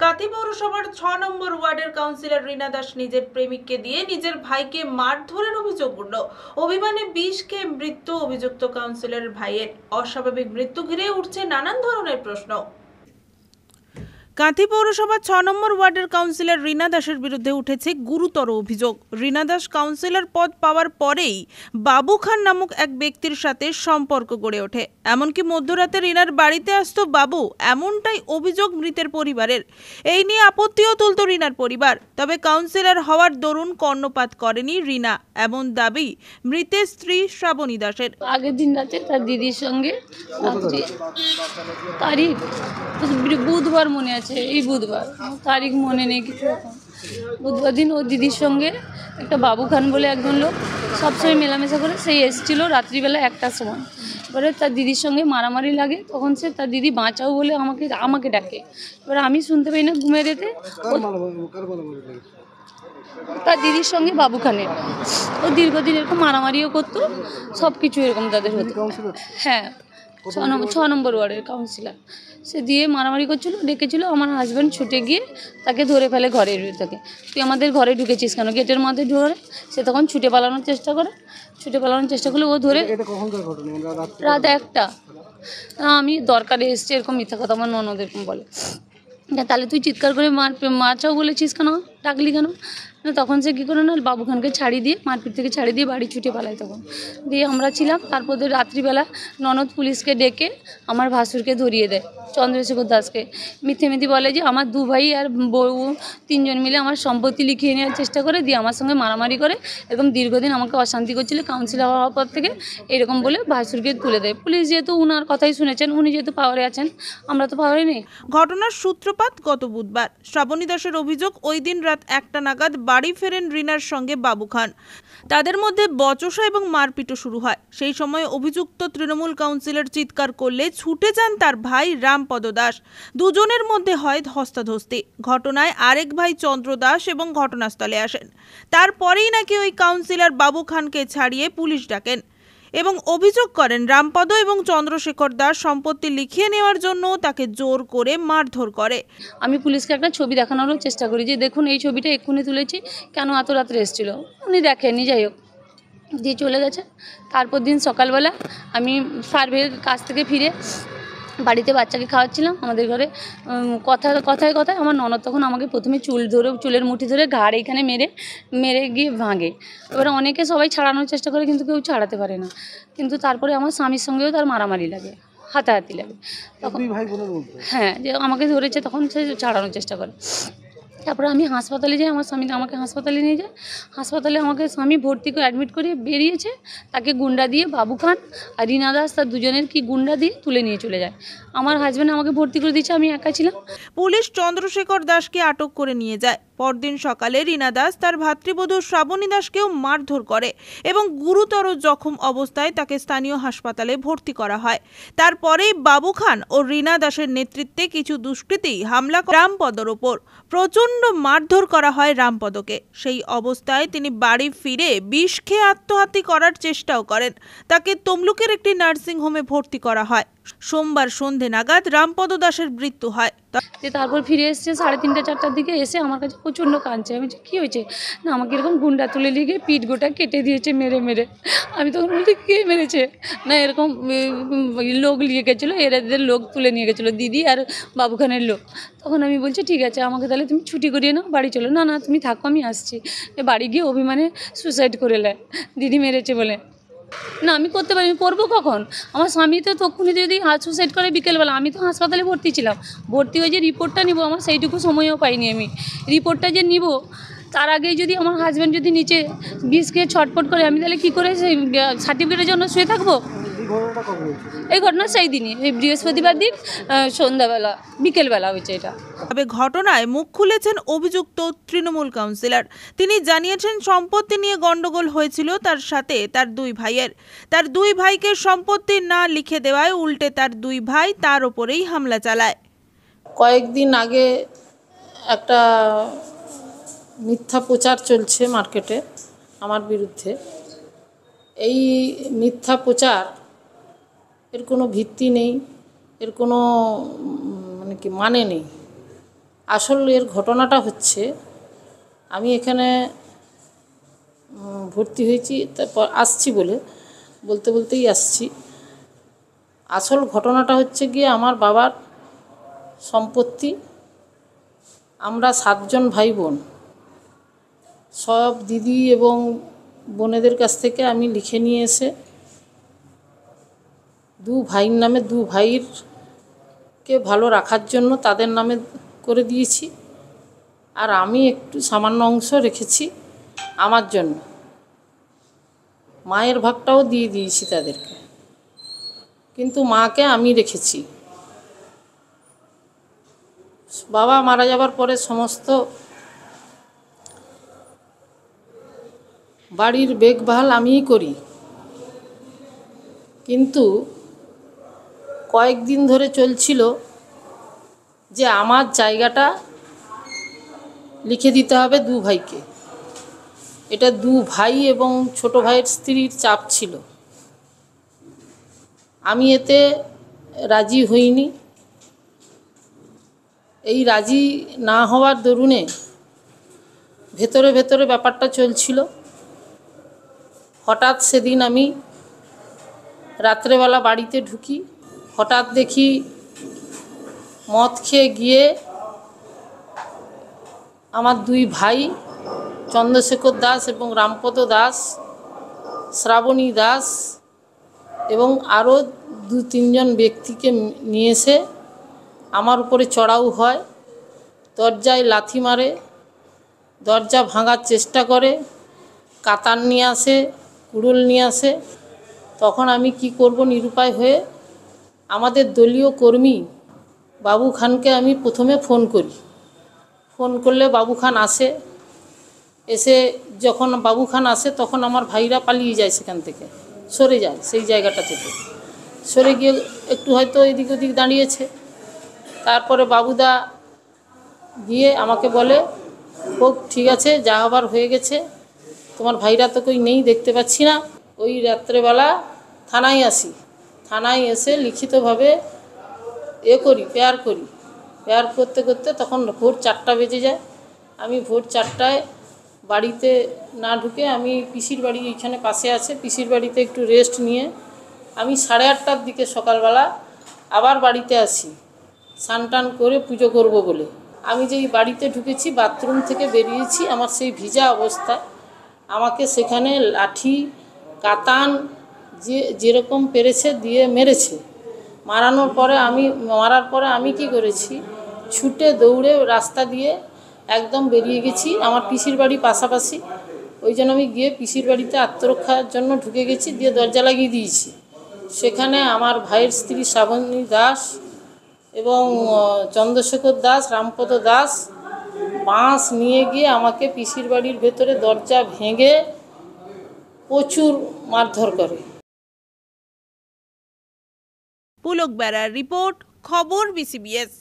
কাঁথি পৌরসভার ৬ নম্বর ওয়ার্ডের কাউন্সিলর রীনা দাস নিজের প্রেমিককে দিয়ে নিজের ভাইকে মারধরের অভিযোগ উঠল। অভিমানে বিষ খেয়ে মৃত্যু অভিযুক্ত কাউন্সিলরের ভাইয়ের। অস্বাভাবিক মৃত্যু ঘিরে উঠছে নানান ধরনের প্রশ্ন। কাঁথি পৌরসভার ৬ নম্বর ওয়ার্ডের কাউন্সিলর রীনা দাসের বিরুদ্ধে উঠেছে গুরুতর অভিযোগ। রীনা দাস কাউন্সিলর পদ পাওয়ার পরেই বাবু খান নামক এক ব্যক্তির সাথে সম্পর্ক গড়ে ওঠে। এমনকি মধ্যরাতে রীনার বাড়িতে আসতো বাবু, এমনটাই অভিযোগ মৃতের পরিবারের। এই নিয়ে আপত্তিও তুলত রীনার পরিবার। তবে কাউন্সিলর হওয়ার দরুন কর্ণপাত করেনি রীনা, এমন দাবি মৃতের স্ত্রী শ্রাবণী দাসের। আগের দিন রাতে তার দিদির সঙ্গে তারিখ বুধবার মনে আছে, এই বুধবার, তারিখ মনে নেই কিছু এখন। বুধবার দিন ও দিদির সঙ্গে একটা বাবু খান বলে একজন লোক সবসময় মেলামেশা করে, সেই এসেছিলো রাত্রিবেলা 1টার সময়। এবারে তার দিদির সঙ্গে মারামারি লাগে, তখন সে তার দিদি বাঁচাও বলে আমাকে ডাকে। এবারে আমি শুনতে পাই না ঘুমের এতে, তার দিদির সঙ্গে বাবু খানের ও দীর্ঘদিন এরকম মারামারিও করতো, সব কিছু এরকম তাদের হতো। হ্যাঁ, ৬ নম্বর ওয়ার্ডের কাউন্সিলর। সে দিয়ে মারামারি করছিল, ডেকেছিল। আমার হাজব্যান্ড ছুটে গিয়ে তাকে ধরে ফেলে ঘরের থেকে। তুই আমাদের ঘরে ঢুকেছিস কেন, গেটের মধ্যে ঢুকে। সে তখন ছুটে পালানোর চেষ্টা করলে ও ধরে। রাত 1টা। আমি দরকারে এসছি, এরকম মিথ্যা কথা আমার ননদ এরকম বলে। তাহলে তুই চিৎকার করে মারচাও বলেছিস কেন, ডাকলি কেন? তখন সে কী করে না, বাবু খানকে ছাড়িয়ে দিয়ে, মারপিট থেকে ছাড়িয়ে দিয়ে বাড়ি ছুটে পালায়। তখন দিয়ে আমরা ছিলাম। তারপর রাত্রিবেলা ননদ পুলিশকে ডেকে আমার ভাসুরকে ধরিয়ে দেয়, চন্দ্রশেখর দাসকে। মিথ্যে বলে যে আমার 2 ভাই আর বউ 3 জন মিলে আমার সম্পত্তি লিখিয়ে নেওয়ার চেষ্টা করে, দিয়ে আমার সঙ্গে মারামারি করে, এরকম দীর্ঘদিন আমাকে অশান্তি করছিল। কাউন্সিলর হওয়ার পর থেকে এরকম বলে ভাসুরকে তুলে দেয়। পুলিশ যেহেতু উনার কথাই শুনেছেন, উনি যেহেতু পাওয়ারে আছেন, আমরা তো পাওয়ারে নেই। ঘটনার সূত্রপাত গত বুধবার। শ্রাবণী দাসের অভিযোগ, ওই দিন রাত 1টা নাগাদ বাড়ি ফেরেন রীনার সঙ্গে বাবু খান। তাদের মধ্যে বচসা এবং মারপিটও শুরু হয়। সেই সময় অভিযুক্ত তৃণমূল কাউন্সিলর চিৎকার করলে ছুটে যান তার ভাই রামপদ দাস। দুজনের মধ্যে হয় ধস্তাধস্তি। ঘটনায় আরেক ভাই চন্দ্র দাস এবং ঘটনাস্থলে আসেন। তারপরেই নাকি ওই কাউন্সিলর বাবু খানকে ছাড়িয়ে পুলিশ ডাকেন এবং অভিযোগ করেন রামপদ এবং চন্দ্রশেখর দাস সম্পত্তি লিখিয়ে নেওয়ার জন্য তাকে জোর করে মারধর করে। আমি পুলিশকে একটা ছবি দেখানোরও চেষ্টা করি যে দেখুন এই ছবিটা এক্ষুনি তুলেছি, কেন এত রাত্রে এসেছিলো। উনি দেখেননি, যাই হোক, দিয়ে চলে গেছে। তারপর দিন সকালবেলা আমি সার্ভের কাছ থেকে ফিরে বাড়িতে বাচ্চাকে খাওয়াচ্ছিলাম। আমাদের ঘরে কথায় আমার ননদ তখন আমাকে প্রথমে চুলের মুঠি ধরে ঘাড় এখানে মেরে গিয়ে ভাঙে। এবারে অনেকে সবাই ছাড়ানোর চেষ্টা করে, কিন্তু কেউ ছাড়াতে পারে না। কিন্তু তারপরে আমার স্বামীর সঙ্গেও তার মারামারি লাগে, হাতাহাতি লাগে। তখন হ্যাঁ, যে আমাকে ধরেছে, তখন সে ছাড়ানোর চেষ্টা করে। তারপরে আমি হাসপাতালে যাই, আমার স্বামী আমাকে হাসপাতালে নিয়ে যায়। হাসপাতালে আমাকে স্বামী ভর্তি করে অ্যাডমিট করিয়ে বেরিয়েছে। তাকে গুন্ডা দিয়ে, বাবু খান আর রীনা দাস, তার দুজনের কি গুন্ডা দিয়ে তুলে নিয়ে চলে যায়। আমার হাজব্যান্ড আমাকে ভর্তি করে দিয়েছে, আমি একা ছিলাম। পুলিশ চন্দ্রশেখর দাসকে আটক করে নিয়ে যায়। পরদিন সকালে রীনা দাস তার ভাতৃবধূ শ্রাবণী দাসকেও মারধর করে এবং গুরুতর জখম অবস্থায় তাকে স্থানীয় হাসপাতালে ভর্তি করা হয়। তারপরেই বাবু খান ও রীনা দাসের নেতৃত্বে কিছু দুষ্কৃতী হামলা করে রামপদর ওপর। প্রচণ্ড মারধর করা হয় রামপদকে। সেই অবস্থায় তিনি বাড়ি ফিরে বিষ খেয়ে আত্মহত্যা করার চেষ্টাও করেন। তাকে তমলুকের একটি নার্সিং হোমে ভর্তি করা হয়। সোমবার সন্ধে নাগাদ রামপদ দাসের মৃত্যু হয়। তারপর ফিরে এসছে 3:30 4টার দিকে, এসে আমার কাছে প্রচণ্ড কাঁদছে। আমি বলছি কী হয়েছে? না, আমাকে এরকম গুন্ডা তুলে নিয়ে গিয়ে পিঠ গোটা কেটে দিয়েছে মেরে। আমি তখন বলছি কে মেরেছে? না, এরকম লোক নিয়ে গেছিলো, এদের লোক তুলে নিয়ে গেছিলো, দিদি আর বাবু খানের লোক। তখন আমি বলছি ঠিক আছে, আমাকে তাহলে তুমি ছুটি করিয়ে নাও, বাড়ি চলো। না তুমি থাকো, আমি আসছি। বাড়ি গিয়ে অভিমানে সুসাইড করে নেয়, দিদি মেরেছে বলে। না, আমি করতে পারি, আমি করবো কখন? আমার স্বামী তো তখনই যদি সুসাইড করে বিকেলবেলা, আমি তো হাসপাতালে ভর্তি ছিলাম। ভর্তি হয়ে যে রিপোর্টটা নিব, আমার সেইটুকু সময়ও পাইনি। আমি রিপোর্টটা যে নিব, তার আগেই যদি আমার হাজব্যান্ড যদি নিচে বিষ খেয়ে ছটফট করে, আমি তাহলে কী করে সেই সার্টিফিকেটের জন্য শুয়ে থাকবো? এই ঘটনা সেই দিনই, এই বৃহস্পতিবার দিন সন্ধ্যাবেলা বিকেলবেলা হয়েছে এটা। তবে ঘটনায় মুখ খুলেছেন অভিযুক্ত তৃণমূল কাউন্সিলর। তিনি জানিয়েছেন সম্পত্তি নিয়ে গন্ডগোল হয়েছিল তার সাথে তার 2 ভাইয়ের। তার 2 ভাইকে সম্পত্তি না লিখে দেওয়ায় উল্টে তার 2 ভাই তার ওপরেই হামলা চালায়। কয়েকদিন আগে একটা মিথ্যা প্রচার চলছে মার্কেটে আমার বিরুদ্ধে। এই মিথ্যা প্রচার, এর কোনো ভিত্তি নেই, এর কোনো মানে নেই। আসল এর ঘটনাটা হচ্ছে, আমি এখানে ভর্তি হয়েছি, তারপর আসছি বলতেই আসছি। আসল ঘটনাটা হচ্ছে গিয়ে আমার বাবার সম্পত্তি। আমরা 7 জন ভাই বোন, সব দিদি এবং বোনেদের কাছ থেকে আমি লিখে নিয়ে এসে 2 ভাইয়ের নামে, 2 ভাইকে ভালো রাখার জন্য তাদের নামে করে দিয়েছি, আর আমি একটু সামান্য অংশ রেখেছি আমার জন্য। মায়ের ভাগটাও দিয়ে দিয়েছি তাদেরকে, কিন্তু মাকে আমি রেখেছি। বাবা মারা যাবার পরে সমস্ত বাড়ির দেখভাল আমিই করি, কিন্তু কয়েকদিন ধরে চলছিল যে আমার জায়গাটা লিখে দিতে হবে 2 ভাইকে। এটা 2 ভাই এবং ছোট ভাইয়ের স্ত্রীর চাপ ছিল। আমি এতে রাজি হইনি। এই রাজি না হওয়ার দরুনে ভেতরে ভেতরে ব্যাপারটা চলছিল। হঠাৎ সেদিন আমি রাত্রেবেলা বাড়িতে ঢুকি, হঠাৎ দেখি মদ খেয়ে গিয়ে আমার 2 ভাই চন্দ্রশেখর দাস এবং রামপদ দাস, শ্রাবণী দাস এবং আরও 2-3 জন ব্যক্তিকে নিয়ে এসে আমার উপরে চড়াও হয়, দরজায় লাথি মারে, দরজা ভাঙার চেষ্টা করে, কাতান নিয়ে আসে, কুড়ুল নিয়ে আসে। তখন আমি কি করব নিরুপায় হয়ে আমাদের দলীয় কর্মী বাবু খানকে আমি প্রথমে ফোন করি। ফোন করলে বাবু খান আসে। এসে যখন বাবু খান আসে তখন আমার ভাইরা পালিয়ে যায়, সেখান থেকে সরে যায়, সেই জায়গাটা থেকে সরে গিয়ে একটু হয়তো এদিক ওদিক দাঁড়িয়েছে। তারপরে বাবুদা গিয়ে আমাকে বলে, হোক ঠিক আছে, যা হবার হয়ে গেছে, তোমার ভাইরা তো কই নেই, দেখতে পাচ্ছি না। ওই রাত্রেবেলা থানায় আসি। থানায় এসে লিখিতভাবে পেয়ার করতে করতে তখন ভোর 4টা বেজে যায়। আমি ভোর 4টায় বাড়িতে না ঢুকে আমি পিসির বাড়ি এইখানে পাশে আছে, পিসির বাড়িতে একটু রেস্ট নিয়ে আমি 8:30টার দিকে সকালবেলা আবার বাড়িতে আসি, স্নান করে পুজো করব বলে। আমি যেই বাড়িতে ঢুকেছি, বাথরুম থেকে বেরিয়েছি, আমার সেই ভিজা অবস্থায় আমাকে সেখানে লাঠি কাতান যেরকম পেরেছে দিয়ে মেরেছে। মারার পরে আমি কি করেছি, ছুটে দৌড়ে রাস্তা দিয়ে একদম বেরিয়ে গেছি। আমার পিসির বাড়ি পাশাপাশি, ওই জন্য আমি গিয়ে পিসির বাড়িতে আত্মরক্ষার জন্য ঢুকে গেছি, দিয়ে দরজা লাগিয়ে দিয়েছি। সেখানে আমার ভাইয়ের স্ত্রী শ্রাবণী দাস এবং চন্দ্রশেখর দাস, রামপদ দাস বাঁশ নিয়ে গিয়ে আমাকে পিসির বাড়ির ভেতরে দরজা ভেঙে প্রচুর মারধর করে। পুলক বেড়ার রিপোর্ট, খবর BCBS।